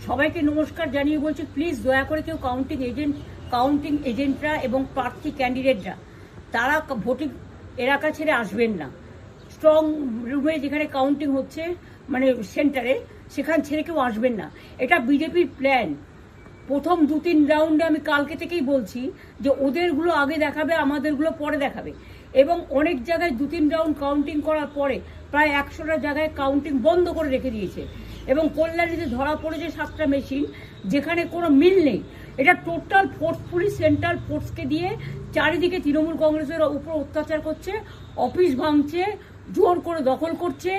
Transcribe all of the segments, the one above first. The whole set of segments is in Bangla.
সবাইকে নমস্কার জানিয়ে বলছি, প্লিজ দয়া করে কেউ কাউন্টিং এজেন্টরা এবং প্রার্থী ক্যান্ডিডেটরা তারা ভোটিং এলাকা ছেড়ে আসবেন না। স্ট্রং রুমে যেখানে কাউন্টিং হচ্ছে, মানে সেন্টারে, সেখান ছেড়ে কেউ আসবেন না। এটা বিজেপির প্ল্যান। প্রথম 2-3 রাউন্ডে আমি কালকে থেকেই বলছি যে ওদেরগুলো আগে দেখাবে, আমাদেরগুলো পরে দেখাবে। এবং অনেক জায়গায় 2-3 রাউন্ড কাউন্টিং করার পরে প্রায় 100টা জায়গায় কাউন্টিং বন্ধ করে রেখে দিয়েছে। এবং কল্যাণীতে ধরা পড়েছে 7টা মেশিন, যেখানে কোনো মিল নেই। এটা টোটাল ফোর্সফুলি সেন্ট্রাল ফোর্সকে দিয়ে চারিদিকে তৃণমূল কংগ্রেসের উপর অত্যাচার করছে, অফিস ভাঙছে, জোর করে দখল করছে।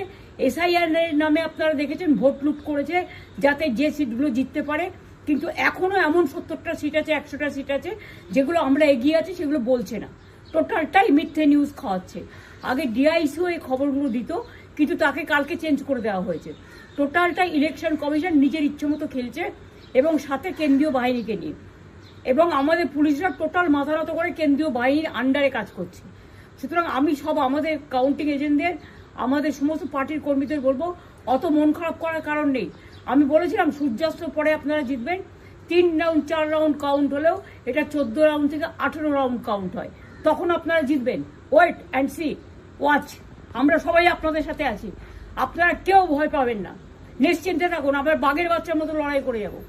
এসআইআর নামে আপনারা দেখেছেন ভোট লুট করেছে যাতে যে সিটগুলো জিততে পারে। কিন্তু এখনো এমন 70টা সিট আছে, 100টা সিট আছে যেগুলো আমরা এগিয়ে আছি, সেগুলো বলছে না। টোটালটাই মিথ্যে নিউজ খাওয়াচ্ছে। আগে ডিআইসিও এই খবরগুলো দিত, কিন্তু তাকে কালকে চেঞ্জ করে দেওয়া হয়েছে। টোটালটাই ইলেকশন কমিশন নিজের ইচ্ছে মতো খেলছে, এবং সাথে কেন্দ্রীয় বাহিনীকে নিয়ে। এবং আমাদের পুলিশরা টোটাল মাথা নত করে কেন্দ্রীয় বাহিনীর আন্ডারে কাজ করছে। সুতরাং আমি আমাদের কাউন্টিং এজেন্টদের, আমাদের সমস্ত পার্টির কর্মীদের বলবো, অত মন খারাপ করার কারণ নেই। আমি বলেছিলাম সূর্যাস্তের পরে আপনারা জিতবেন। 3 রাউন্ড 4 রাউন্ড কাউন্ট হলেও এটা 14 রাউন্ড থেকে 18 রাউন্ড কাউন্ট হয়, তখন আপনারা জিতবেন। Wait and see, watch. আমরা সবাই আপনাদের সাথে আছি, আপনারা কেউ ভয় পাবেন না, নিশ্চিন্তে থাকুন। আমরা বাঘের বাচ্চার মতো লড়াই করে যাবো।